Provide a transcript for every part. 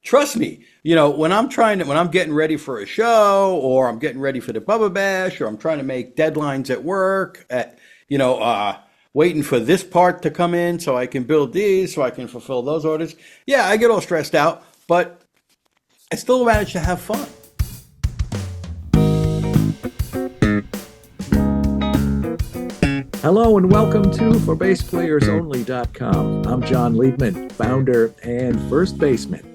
trust me, when I'm getting ready for a show or I'm getting ready for the Bubba Bash or I'm trying to make deadlines at work, waiting for this part to come in so I can build these, so I can fulfill those orders. Yeah, I get all stressed out, but I still manage to have fun. Hello and welcome to ForBassPlayersOnly.com. I'm John Liebman, founder and first baseman.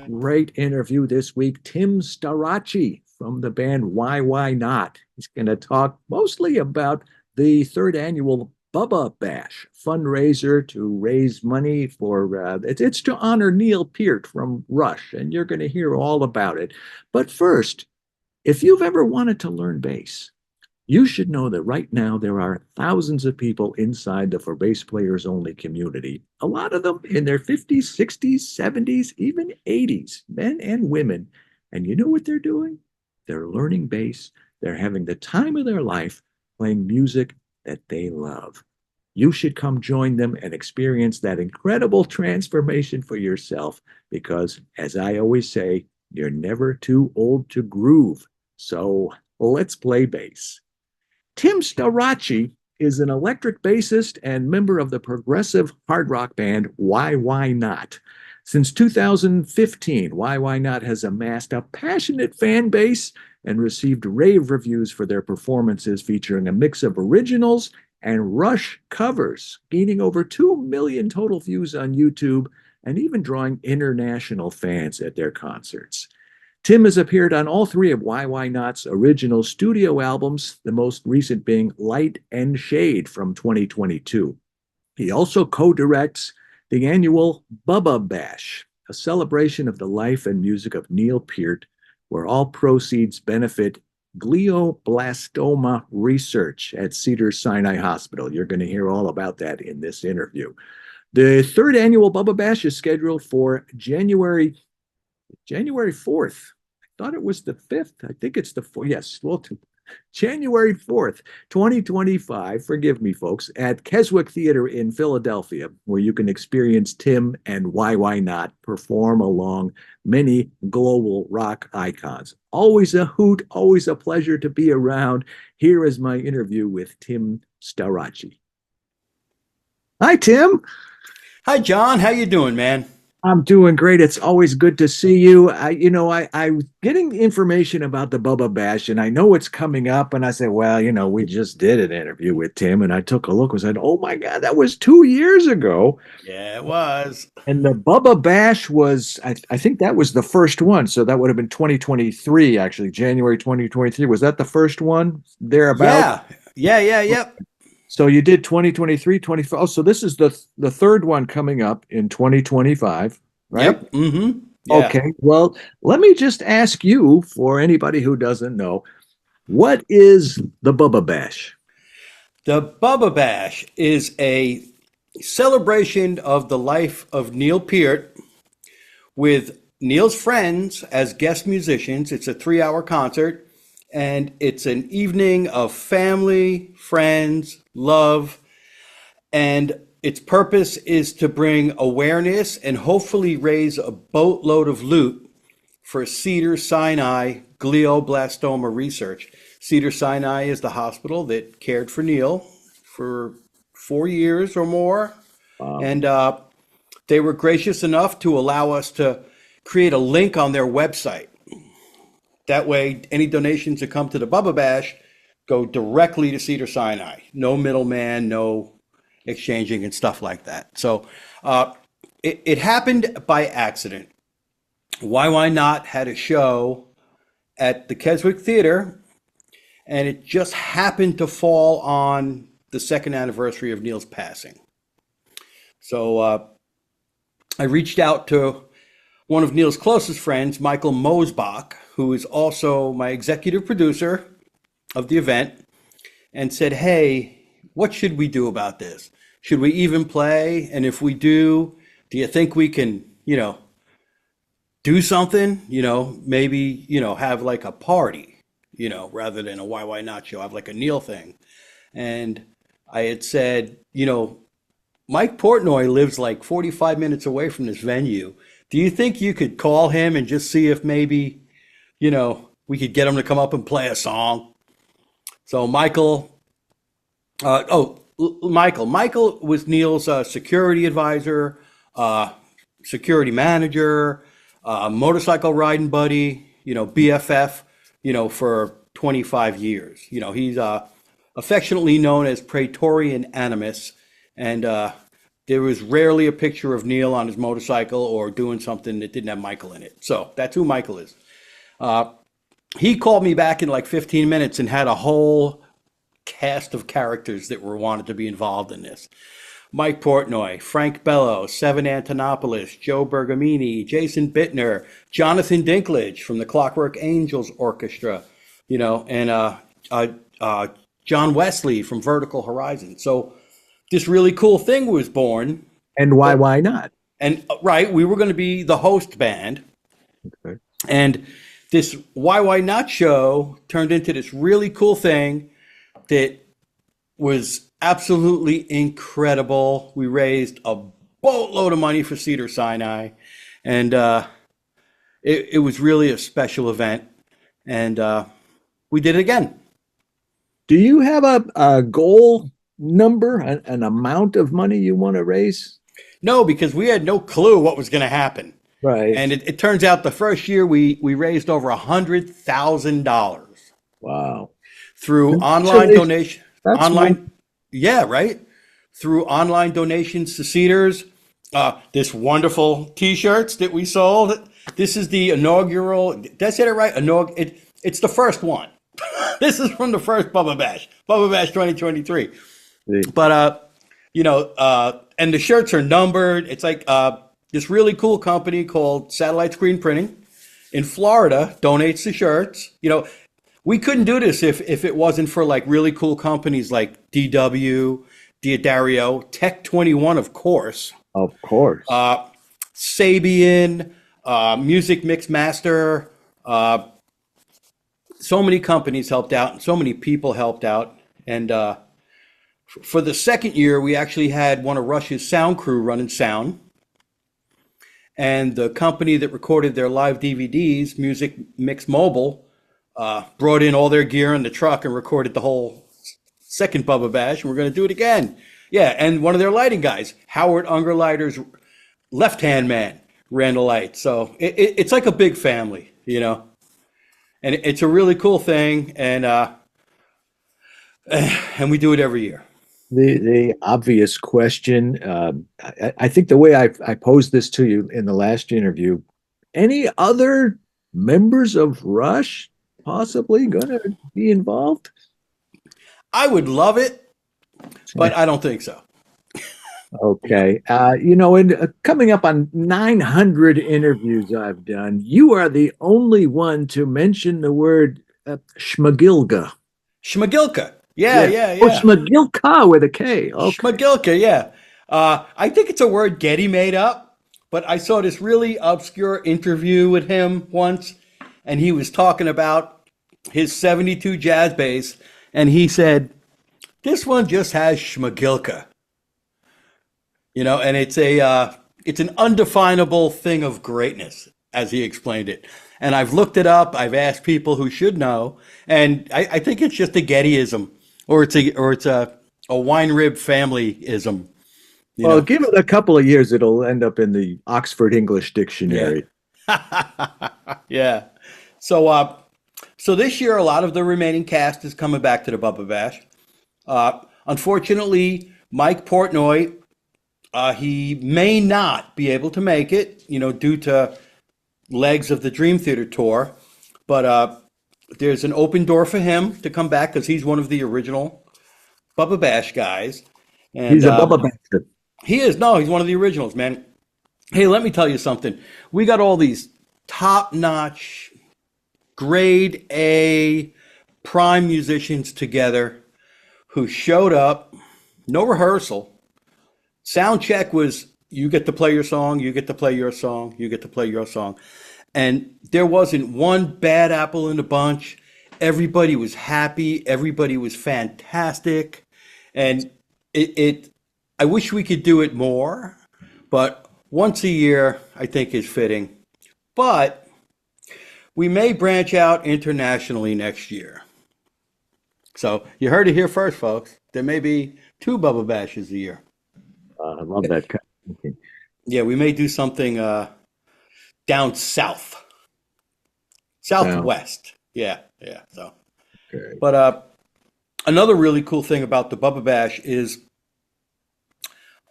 Great interview this week. Tim Starace from the band YYNOT. He's going to talk mostly about the third annual Bubba Bash fundraiser to raise money for, it's to honor Neil Peart from Rush, and you're going to hear all about it. But first, if you've ever wanted to learn bass, you should know that right now there are thousands of people inside the For Bass Players Only community, a lot of them in their 50s, 60s, 70s, even 80s, men and women. And you know what they're doing? They're learning bass. They're having the time of their life playing music that they love. You should come join them and experience that incredible transformation for yourself because, as I always say, you're never too old to groove. So let's play bass. Tim Starace is an electric bassist and member of the progressive hard rock band YYNOT. Since 2015, YYNOT has amassed a passionate fan base and received rave reviews for their performances featuring a mix of originals and Rush covers, gaining over 2 million total views on YouTube and even drawing international fans at their concerts. Tim has appeared on all three of YYNOT's original studio albums, the most recent being Light and Shade from 2022. He also co-directs the annual Bubba Bash, a celebration of the life and music of Neil Peart, where all proceeds benefit glioblastoma research at Cedars-Sinai Hospital. You're going to hear all about that in this interview. The third annual Bubba Bash is scheduled for January 4th. I thought it was the 5th. I think it's the 4th. Yes, well, January 4th, 2025. Forgive me, folks, at Keswick Theater in Philadelphia, where you can experience Tim and YYNOT perform along many global rock icons. Always a hoot, always a pleasure to be around. Here is my interview with Tim Starace. Hi, Tim. Hi, John. How you doing, man? I'm doing great. It's always good to see you. I was getting information about the Bubba Bash, and I know it's coming up. And I said, well, we just did an interview with Tim, and I took a look and said, oh my God, that was 2 years ago. Yeah, it was. And the Bubba Bash was, I think that was the first one. So that would have been 2023, actually, January 2023. Was that the first one thereabout? Yeah. So you did 2023, 24. Oh, so this is the third one coming up in 2025, right? Yep. Mm-hmm. Yeah. Okay. Well, let me just ask you, for anybody who doesn't know, what is the Bubba Bash? The Bubba Bash is a celebration of the life of Neil Peart with Neil's friends as guest musicians. It's a 3-hour concert, and it's an evening of family, friends, love, and its purpose is to bring awareness and hopefully raise a boatload of loot for Cedars-Sinai glioblastoma research. Cedars-Sinai is the hospital that cared for Neil for 4 years or more. Wow. And they were gracious enough to allow us to create a link on their website. That way, any donations that come to the Bubba Bash go directly to Cedars-Sinai. No middleman, no exchanging and stuff like that. So it happened by accident. YYNOT had a show at the Keswick Theater, and it just happened to fall on the second anniversary of Neil's passing. So I reached out to one of Neil's closest friends, Michael Mosbach, who is also my executive producer of the event, and said, hey, what should we do about this? Should we even play? And if we do you think we can, do something, maybe, have like a party, rather than a YYNOT show, have like a Neil thing. And I had said, Mike Portnoy lives like 45 minutes away from this venue. Do you think you could call him and just see if maybe, we could get him to come up and play a song? So Michael was Neil's security advisor, security manager, motorcycle riding buddy, BFF, for 25 years. He's affectionately known as Praetorian Animus, and there was rarely a picture of Neil on his motorcycle or doing something that didn't have Michael in it. So that's who Michael is. He called me back in like 15 minutes and had a whole cast of characters that were wanted to be involved in this. Mike Portnoy, Frank Bello, Seven Antonopoulos, Joe Bergamini, Jason Bittner, Jonathan Dinklage from the Clockwork Angels Orchestra, and John Wesley from Vertical Horizon. So this really cool thing was born. And why not? And right, we were going to be the host band. Okay. And this YYNOT show turned into this really cool thing that was absolutely incredible. We raised a boatload of money for Cedar Sinai, and it was really a special event, and we did it again. Do you have a goal number, an amount of money you want to raise? No, because we had no clue what was going to happen. Right. And it turns out the first year we raised over $100,000. Wow. Through online donation. Online. Yeah, right. Through online donations to Cedars. This wonderful T-shirts that we sold. This is the inaugural. Did I say it right? It's the first one. This is from the first Bubba Bash 2023. But and the shirts are numbered. It's like this really cool company called Satellite Screen Printing in Florida donates the shirts. We couldn't do this if it wasn't for like really cool companies like DW, Diodario, Tech 21, of course. Of course. Sabian, Music Mix Master. So many companies helped out and so many people helped out. And for the second year, we actually had one of Rush's sound crew running sound. And the company that recorded their live DVDs, Music Mix Mobile, brought in all their gear in the truck and recorded the whole second Bubba Bash, and we're going to do it again. Yeah, and one of their lighting guys, Howard Ungerleider's left-hand man, ran the light. So it's like a big family, and it's a really cool thing, and we do it every year. The obvious question, I think the way I posed this to you in the last interview, any other members of Rush possibly going to be involved? I would love it, but I don't think so. Okay. Coming up on 900 interviews I've done, you are the only one to mention the word Schmagilka. Schmagilka. Yeah. Or Schmagilka with a K. Okay. Schmagilka, yeah. I think it's a word Getty made up, but I saw this really obscure interview with him once, and he was talking about his 72 jazz bass, and he said, this one just has Schmagilka. And it's an undefinable thing of greatness, as he explained it. And I've looked it up. I've asked people who should know, and I think it's just a Gettyism, or it's a wine rib familyism. Well, give it a couple of years, it'll end up in the Oxford English Dictionary. Yeah. So this year, a lot of the remaining cast is coming back to the Bubba Bash. Unfortunately, Mike Portnoy, he may not be able to make it, due to legs of the Dream Theater tour. But there's an open door for him to come back because he's one of the original Bubba Bash guys. And, he's a Bubba Basher. He is. No, he's one of the originals, man. Hey, let me tell you something. We got all these top-notch, grade A, prime musicians together who showed up, no rehearsal. Sound check was, you get to play your song, you get to play your song, you get to play your song. And there wasn't one bad apple in the bunch. Everybody was happy. Everybody was fantastic. And I wish we could do it more, but once a year, I think, is fitting. But we may branch out internationally next year. So you heard it here first, folks. There may be 2 Bubba Bashes a year. I love that kind of thinking. Yeah, we may do something down south, Sound southwest. Yeah, yeah. So, okay. but another really cool thing about the Bubba Bash is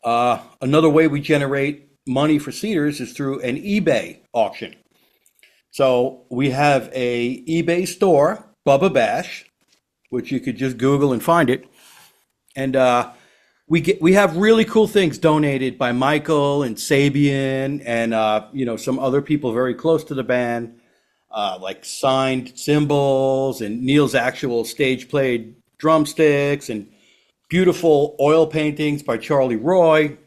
another way we generate money for seeders is through an eBay auction. So we have a eBay store, Bubba Bash, which you could just Google and find it. And we have really cool things donated by Michael and Sabian and some other people very close to the band, like signed cymbals and Neil's actual stage played drumsticks and beautiful oil paintings by Charlie Roy.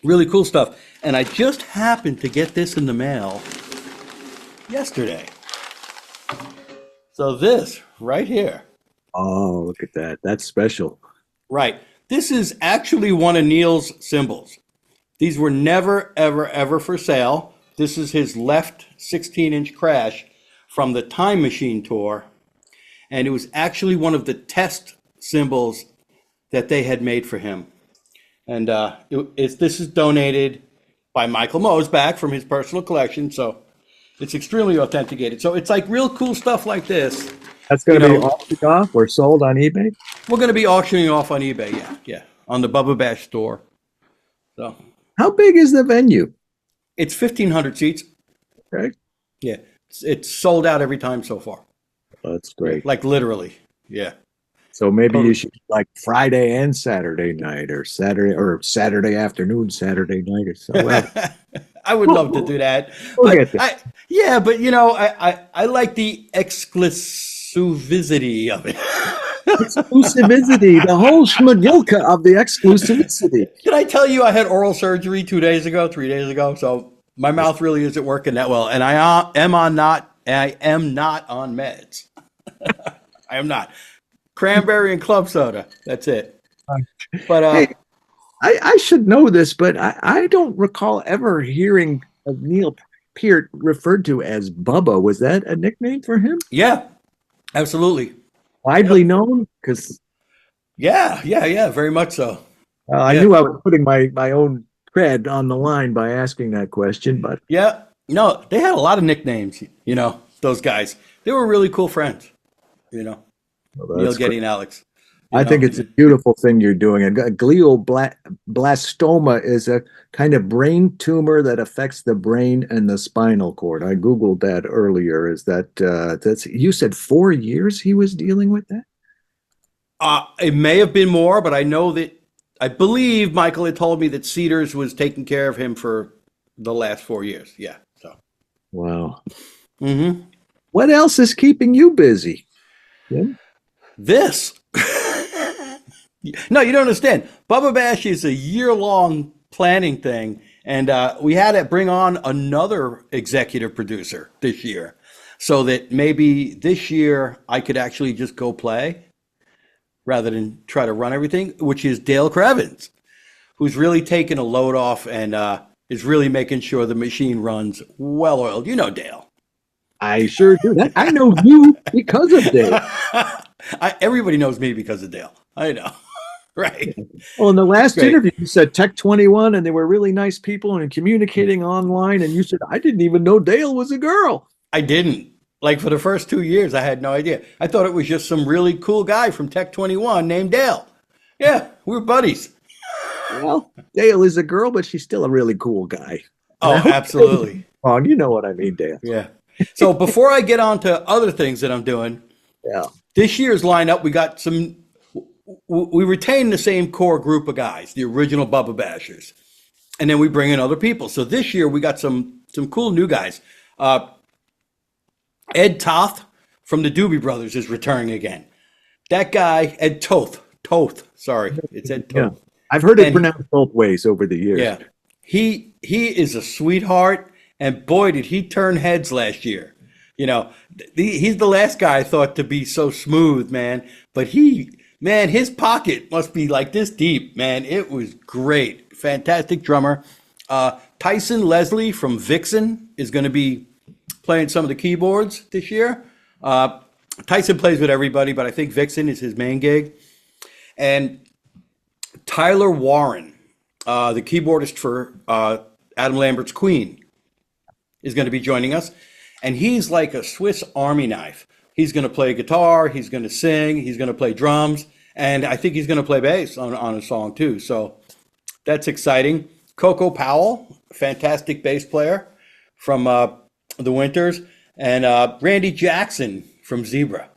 Really cool stuff. And I just happened to get this in the mail yesterday. So this right here. Oh, look at that. That's special. Right. This is actually one of Neil's cymbals. These were never, ever, ever for sale. This is his left 16-inch crash from the Time Machine tour. And it was actually one of the test cymbals that they had made for him. And this is donated by Michael Mosbach from his personal collection. So it's extremely authenticated. So it's like real cool stuff like this. That's going to be auctioned off or sold on eBay? We're going to be auctioning off on eBay, yeah, on the Bubba Bash store. So, how big is the venue? it's 1,500 seats. Okay. Yeah, it's sold out every time so far. That's great. Like literally, yeah. So maybe you should like Friday and Saturday night or Saturday afternoon, Saturday night or so. Well, I would love to do that. We'll get But there. but I like the exclusivity of it. Exclusivity, the whole schmagilka of the exclusivity. Did I tell you I had oral surgery 3 days ago? So my mouth really isn't working that well, and I am not on meds. I am not. Cranberry and club soda. That's it. But Hey, I should know this, but I don't recall ever hearing of Neil Peart referred to as Bubba. Was that a nickname for him? yeah, absolutely. Widely known? Because Yeah, very much so. I Yeah. knew I was putting my own cred on the line by asking that question, but Yeah. No, they had a lot of nicknames, those guys. They were really cool friends, well, Neil, that's Getty, and Alex. I think it's a beautiful thing you're doing. And glioblastoma is a kind of brain tumor that affects the brain and the spinal cord. I Googled that earlier. Is that's you said 4 years he was dealing with that? It may have been more, but I believe Michael had told me that Cedars was taking care of him for the last 4 years. Yeah. So. Wow. Mm-hmm. What else is keeping you busy? Jim? This. No, you don't understand. Bubba Bash is a year-long planning thing, and we had to bring on another executive producer this year so that maybe this year I could actually just go play rather than try to run everything, which is Dale Crevens, who's really taken a load off and is really making sure the machine runs well-oiled. You know Dale. I sure do. I know you because of Dale. Everybody knows me because of Dale. I know. Right. Well, in the last Great. interview, you said Tech 21 and they were really nice people and communicating online. And you said, I didn't even know Dale was a girl. I didn't. Like for the first 2 years, I had no idea. I thought it was just some really cool guy from Tech 21 named Dale. Yeah, we were buddies. Well, Dale is a girl, but she's still a really cool guy. Oh, absolutely. Wrong. You know what I mean, Dale. Yeah. So before I get on to other things that I'm doing, Yeah. this year's lineup, we retain the same core group of guys, the original Bubba Bashers. And then we bring in other people. So this year we got some cool new guys. Ed Toth from the Doobie Brothers is returning again. That guy, Ed Toth, sorry, it's Ed Toth. Yeah. I've heard it And- pronounced both ways over the years. Yeah, he is a sweetheart, and boy, did he turn heads last year. He's the last guy I thought to be so smooth, man. But his pocket must be like this deep, man. It was great fantastic drummer. Tyson Leslie from Vixen is going to be playing some of the keyboards this year. Tyson plays with everybody, but I think Vixen is his main gig. And Tyler Warren, the keyboardist for Adam Lambert's Queen, is going to be joining us. And he's like a Swiss Army knife. He's going to play guitar, he's going to sing, he's going to play drums, and I think he's going to play bass on a song too. So that's exciting. Coco Powell, fantastic bass player from the Winters, and Randy Jackson from Zebra.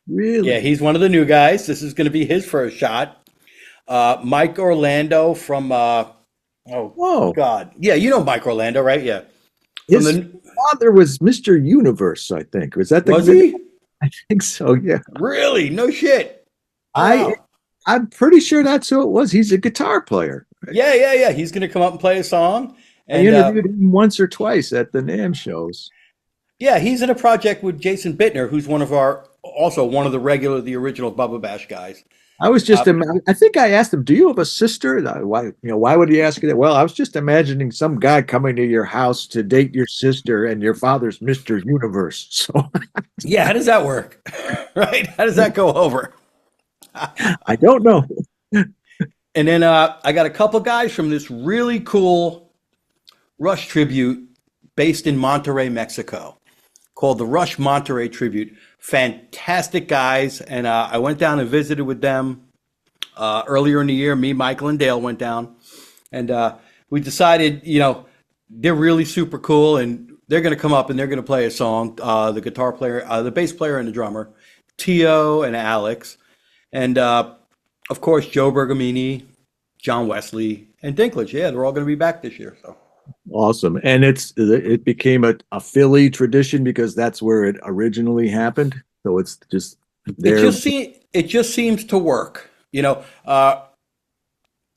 Really? Yeah, he's one of the new guys. This is going to be his first shot. Mike Orlando from, Whoa. God. Yeah, you know Mike Orlando, right? Yeah. His father was Mr. Universe, I think. Was that the Was he? I think so, yeah. Really? No shit. Wow. I'm pretty sure that's who it was. He's a guitar player. Yeah. He's going to come up and play a song. I interviewed him once or twice at the NAMM shows. Yeah, he's in a project with Jason Bittner, who's also one of the original Bubba Bash guys. I was just, I think I asked him, do you have a sister? Why would he ask you that? Well, I was just imagining some guy coming to your house to date your sister and your father's Mr. Universe. So yeah, how does that work? Right? How does that go over? I don't know. And then I got a couple guys from this really cool Rush tribute based in Monterrey, Mexico, called the Rush Monterrey Tribute. Fantastic guys, and I went down and visited with them earlier in the year. Me, Michael, and Dale went down, and we decided, they're really super cool, and they're going to come up and they're going to play a song. The guitar player, the bass player, and the drummer, Tio and Alex, and of course Joe Bergamini, John Wesley, and Dinklage. Yeah, they're all going to be back this year. So. Awesome. And it became a Philly tradition because that's where it originally happened. So it's just there. It just seems to work. I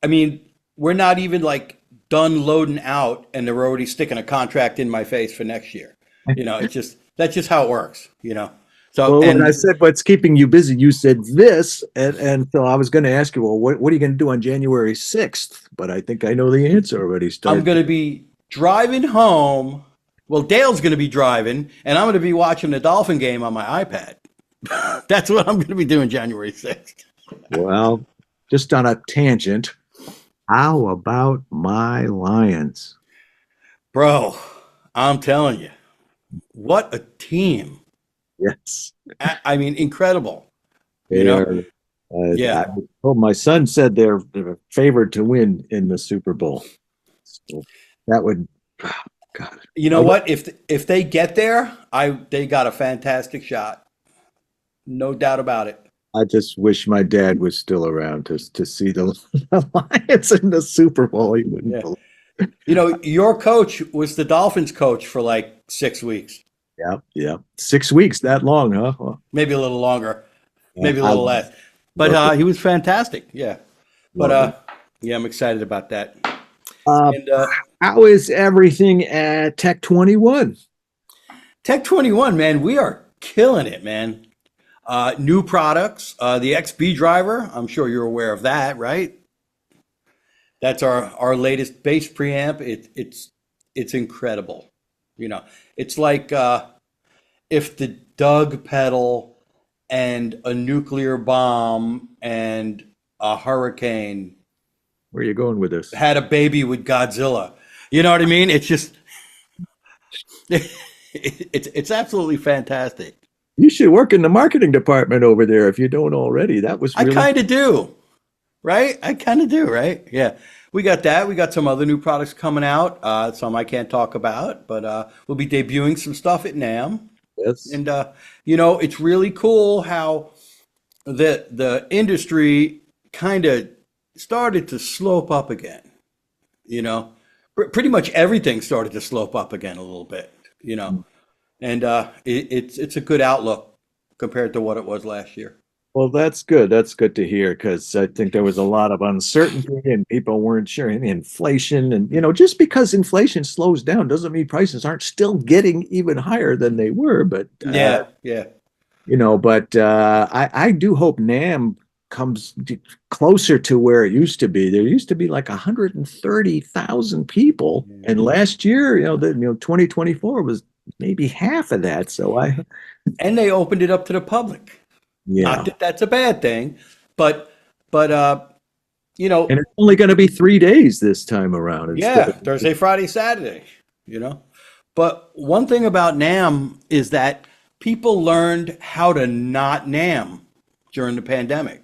mean, we're not even like done loading out and they're already sticking a contract in my face for next year. That's just how it works, So when I said what's keeping you busy, you said this, and so I was going to ask you, well, what are you going to do on January 6th? But I think I know the answer already. I'm going to be driving home. Well, Dale's going to be driving, and I'm going to be watching the Dolphin game on my iPad. That's what I'm going to be doing January 6th. Well, just on a tangent, how about my Lions? Bro, I'm telling you, what a team. Yes. I mean, incredible. Yeah. My son said they're favored to win in the Super Bowl. So that would, God. You know what? If they get there, they got a fantastic shot. No doubt about it. I just wish my dad was still around to see the Lions in the Super Bowl. He wouldn't believe. Your coach was the Dolphins coach for like 6 weeks. Yeah. 6 weeks, that long, huh? Maybe a little longer, maybe a little less. But he was fantastic. Yeah. But I'm excited about that. How is everything at Tech 21? Tech 21, man, we are killing it, man. New products, the XB driver. I'm sure you're aware of that, right? That's our latest bass preamp. It's incredible. It's like if the Doug pedal and a nuclear bomb and a hurricane. Where are you going with this? Had a baby with Godzilla. You know what I mean? It's just, it's absolutely fantastic. You should work in the marketing department over there if you don't already. That was really... I kind of do, right? Yeah. We got that. We got some other new products coming out. Some I can't talk about, but we'll be debuting some stuff at NAMM. Yes. And, it's really cool how the industry kind of started to slope up again. Pretty much everything started to slope up again a little bit, and it's a good outlook compared to what it was last year. Well, that's good. That's good to hear because I think there was a lot of uncertainty and people weren't sure. And inflation and, just because inflation slows down doesn't mean prices aren't still getting even higher than they were. But yeah. But I do hope NAMM comes closer to where it used to be. There used to be like 130,000 people, and last year, 2024 was maybe half of that. So And they opened it up to the public. Not yeah, that that's a bad thing, but but you and know, it's only going to be 3 days this time around instead yeah, of. Thursday, Friday, Saturday, you know. But one thing about NAMM is that people learned how to not NAMM during the pandemic.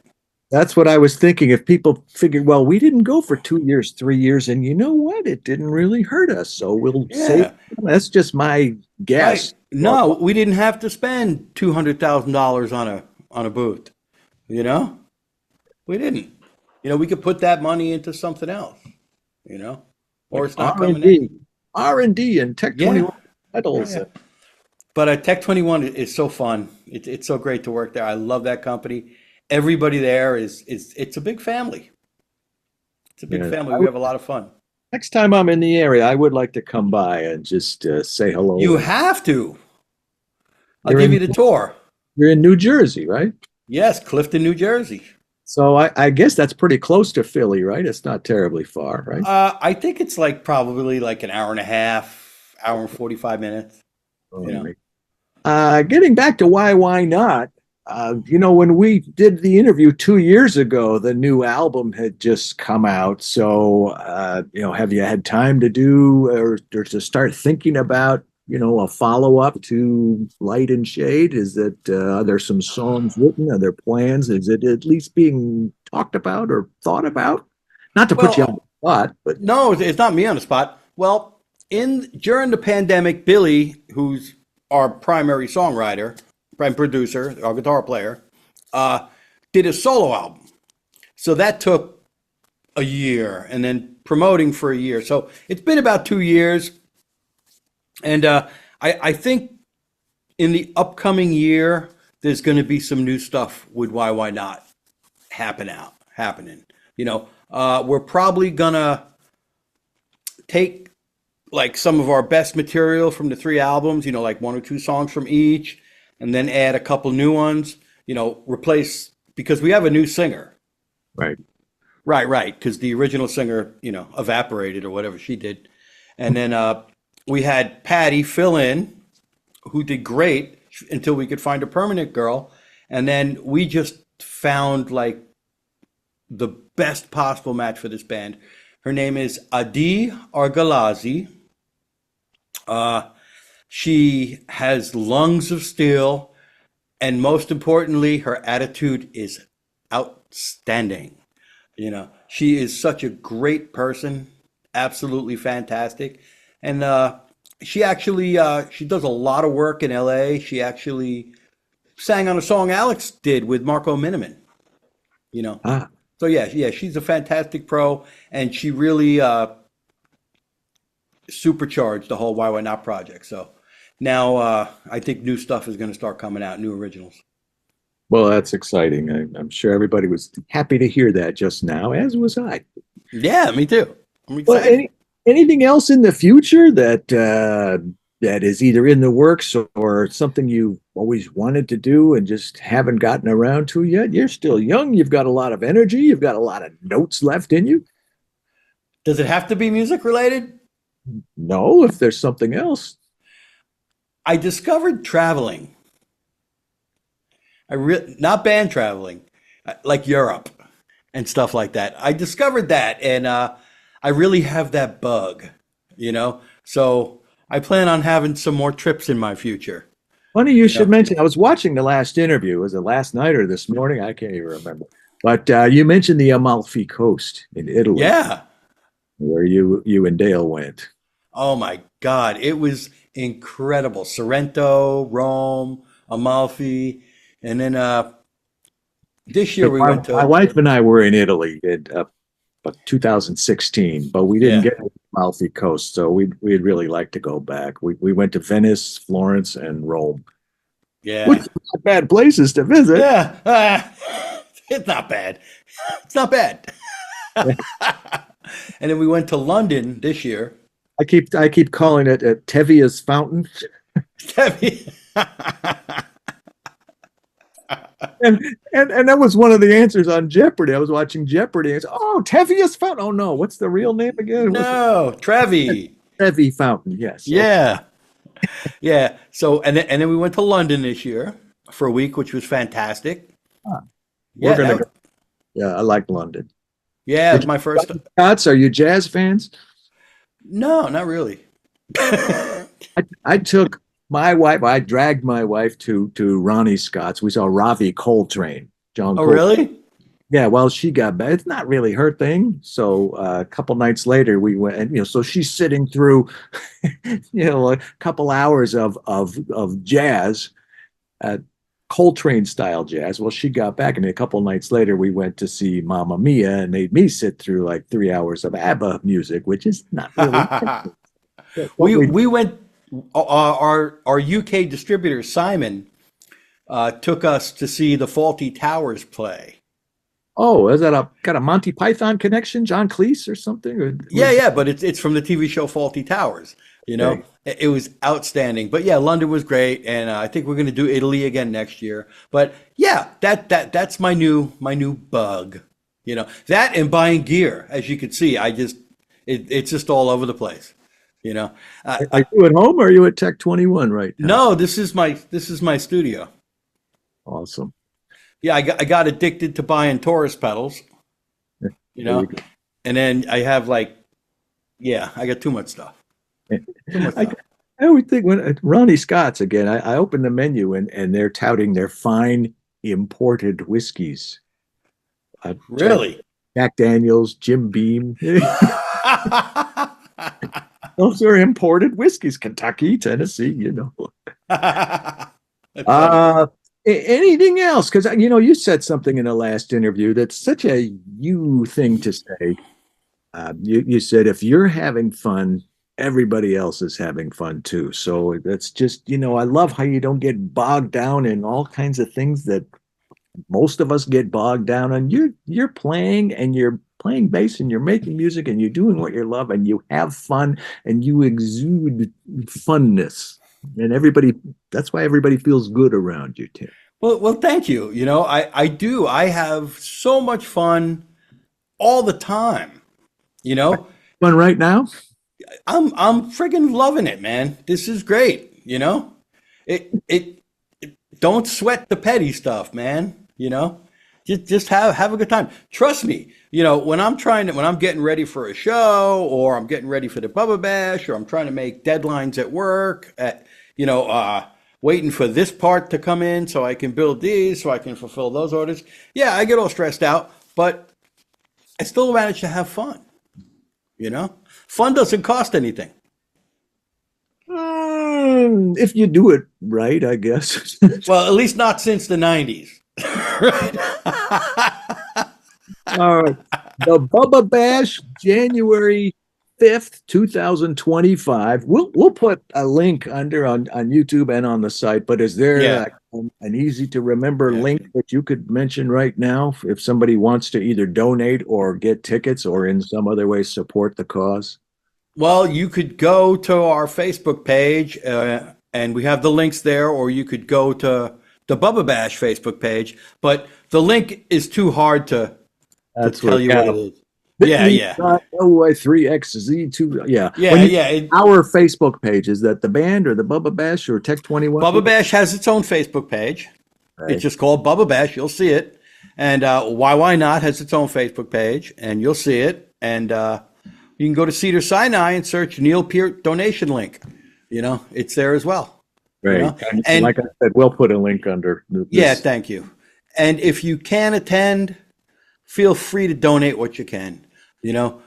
That's what I was thinking. If people figured, well, we didn't go for 2 years, 3 years, and you know what? It didn't really hurt us. So we'll say Yeah, that's just my right. guess. Well, No, we didn't have to spend $200,000 on a booth, you know? We didn't. We could put that money into something else, you know? Or like it's not R and coming in. D, R&D, and Tech Yeah. 21 Yeah, metals. yeah. But Tech 21 is so fun. It's so great to work there. I love that company. Everybody there is it's a big family. It's a big Yeah. family. We have a lot of fun. Next time I'm in the area, I would like to come by and just say hello. You And have to. I'll you're give in you the tour. you're in New Jersey, right? Yes, Clifton, New Jersey. So I guess that's pretty close to Philly, right? It's not terribly far, right? I think it's like probably like an hour and a half, hour and 45 minutes, All you know. right. Getting back to why not? When we did the interview 2 years ago, the new album had just come out. So, have you had time to do or to start thinking about, a follow up to Light and Shade? Is that are there some songs written? Are there plans? Is it at least being talked about or thought about? Not to put you on Well, the spot, but no, it's not me on the spot. Well, in during the pandemic, Billy, who's our primary songwriter, prime producer, our guitar player, uh, did a solo album. So that took a year, and then promoting for a year. So it's been about 2 years, and I think in the upcoming year there's going to be some new stuff with Why Not happening. We're probably gonna take like some of our best material from the three albums, like one or two songs from each, and then add a couple new ones, replace because we have a new singer. right. Right, because the original singer, evaporated or whatever she did. And then we had Patty fill in, who did great until we could find a permanent girl. And then we just found like the best possible match for this band. Her name is Adi Argalazi. Uh, she has lungs of steel, and most importantly, her attitude is outstanding. She is such a great person, absolutely fantastic, and she does a lot of work in L.A. She actually sang on a song Alex did with Marco Miniman. You know, Ah, so yeah, she's a fantastic pro, and she really supercharged the whole Why Not project. So now I think new stuff is going to start coming out, new originals. well, that's exciting. I'm sure everybody was happy to hear that just now, as was I. Yeah, me too. I'm Well, excited. anything else in the future that is either in the works or something you always wanted to do and just haven't gotten around to yet? You're still young. You've got a lot of energy. You've got a lot of notes left in you. Does it have to be music related? No, if there's something else. I discovered traveling. Not band traveling, like Europe and stuff like that. I discovered that, and I really have that bug, you know. So I plan on having some more trips in my future. Funny you You should know. mention. I was watching the last interview. Was it last night or this morning? I can't even remember. But you mentioned the Amalfi Coast in Italy, Yeah. where you and Dale went. Oh my God, it was incredible. Sorrento, Rome, Amalfi, and then this year we My, went my to wife and I were in Italy in 2016, but we didn't yeah, get to the Amalfi Coast, so we'd really like to go back. We went to Venice, Florence, and Rome, which yeah, are not bad places to visit. yeah. It's not bad. It's not bad. And then we went to London this year. I keep calling it Tevia's Fountain. and that was one of the answers on Jeopardy. I was watching Jeopardy. And it's, oh, Tevius Fountain. Oh no, what's the real name again? What's it? No, Trevi. Trevi Fountain. Yes. Okay. Yeah. Yeah. So, and then we went to London this year for a week, which was fantastic. Ah, we're Yeah. gonna go. Yeah, I like London. Yeah, it Did was my first. you Scots? Are you jazz fans? No, not really. I took my wife. I dragged my wife to Ronnie Scott's. We saw Ravi Coltrane, John Oh, Coltrane. really? Yeah, well, she got back. It's not really her thing. So a couple nights later, we went, and so she's sitting through, a couple hours of jazz, Coltrane style jazz. Well, she got back, and a couple nights later, we went to see Mamma Mia, and made me sit through like 3 hours of ABBA music, which is not really. We went. Our UK distributor Simon took us to see the Faulty Towers play. Oh, is that got a Monty Python connection, John Cleese or something? Yeah, but it's from the TV show Faulty Towers. Okay. It was outstanding. But yeah, London was great, and I think we're going to do Italy again next year. But yeah, that's my new bug. That and buying gear, as you can see, it's just all over the place. Are you at home or are you at Tech 21 right now? No, this is my studio. Awesome. Yeah, I got addicted to buying Taurus pedals, There and you go. then I have I got too much stuff. Too much I, stuff. I always think when Ronnie Scott's again, I open the menu and they're touting their fine imported whiskeys. Really? Jack Daniels, Jim Beam. Those are imported whiskeys, Kentucky, Tennessee, That's funny. Anything else? Because you said something in the last interview that's such a you thing to say. You said if you're having fun, everybody else is having fun too. So that's just I love how you don't get bogged down in all kinds of things that most of us get bogged down on. You're playing and you're playing bass and you're making music and you're doing what you love and you have fun and you exude funness. And that's why everybody feels good around you, Tim. Well, thank you. I do. I have so much fun all the time. Fun right now? I'm friggin' loving it, man. This is great. It don't sweat the petty stuff, man. Just have a good time. Trust me. When I'm getting ready for a show, or I'm getting ready for the Bubba Bash, or I'm trying to make deadlines at work, waiting for this part to come in so I can build these, so I can fulfill those orders. Yeah, I get all stressed out, but I still manage to have fun. Fun doesn't cost anything. If you do it right, I guess. Well, at least not since the 90s. All right. The Bubba Bash, January 5th, 2025. We'll put a link under on YouTube and on the site, but is there an easy to remember link that you could mention right now if somebody wants to either donate or get tickets or in some other way support the cause? Well, you could go to our Facebook page, and we have the links there, or you could go to the Bubba Bash Facebook page, but the link is too hard to tell you what it is. Yeah. OY3XZ2. Yeah. Our Facebook page, is that the band or the Bubba Bash or Tech 21? Bubba Bash has its own Facebook page. Right. It's just called Bubba Bash. You'll see it. And YYNOT has its own Facebook page, and you'll see it. And you can go to Cedar Sinai and search Neil Peart donation link. It's there as well. Right. And like I said, we'll put a link under this. Yeah, thank you. And if you can attend, feel free to donate what you can. It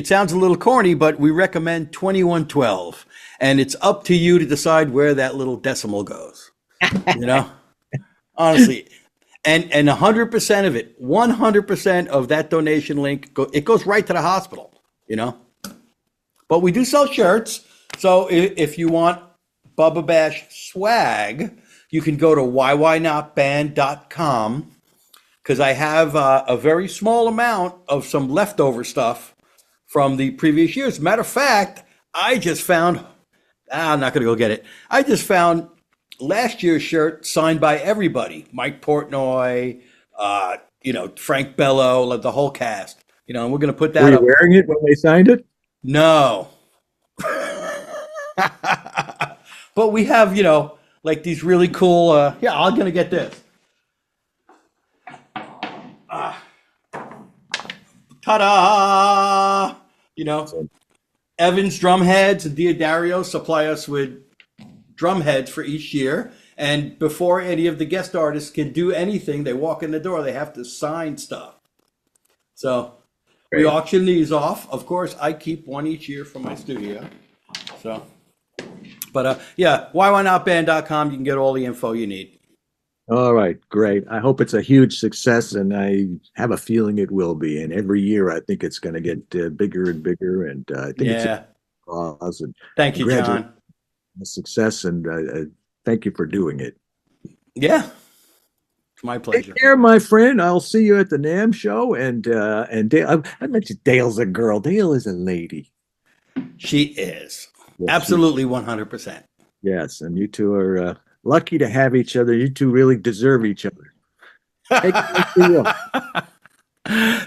sounds a little corny, but we recommend 2112. And it's up to you to decide where that little decimal goes. Honestly. And 100% of it, 100% of that donation link, it goes right to the hospital, But we do sell shirts. So if you want Bubba Bash swag, you can go to YYNotBand.com, because I have a very small amount of some leftover stuff from the previous years. Matter of fact, I just found, I'm not going to go get it. I just found last year's shirt signed by everybody, Mike Portnoy, Frank Bello, like the whole cast. And we're going to put Were that you up. wearing it when they signed it? No. But we have, like these really cool, I'm going to get this. Ta-da! Evans drum heads and Diodario supply us with drum heads for each year. And before any of the guest artists can do anything, they walk in the door, they have to sign stuff. So we Great. auction these off. Of course, I keep one each year for my studio. So, but YYNOTband.com, you can get all the info you need. All right, great. I hope it's a huge success, and I have a feeling it will be. And every year, I think it's going to get bigger and bigger. And I think it's a cause. And Thank you, congratulations John. on the success, and thank you for doing it. Yeah, it's my pleasure. Take care, my friend. I'll see you at the NAMM show. And Dale, I mentioned Dale's a girl. Dale is a lady. She is. Yes, Absolutely 100%. Yes, and you two are lucky to have each other. You two really deserve each other.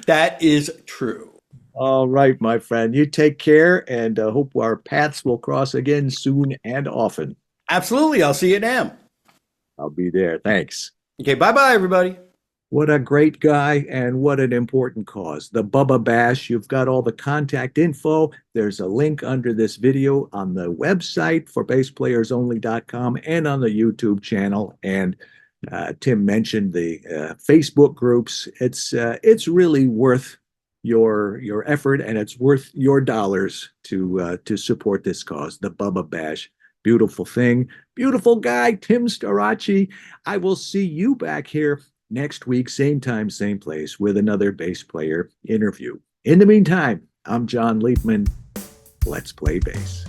That is true. All right, my friend. You take care, and hope our paths will cross again soon and often. Absolutely. I'll see you at NAMM. I'll be there. Thanks. Okay, bye-bye, everybody. What a great guy, and what an important cause. The Bubba Bash. You've got all the contact info. There's a link under this video on the website for BassPlayersOnly.com and on the YouTube channel. And Tim mentioned the Facebook groups. It's really worth your effort, and it's worth your dollars to support this cause, the Bubba Bash. Beautiful thing. Beautiful guy, Tim Starace. I will see you back here next week, same time, same place, with another bass player interview. In the meantime, I'm John Leapman. Let's play bass.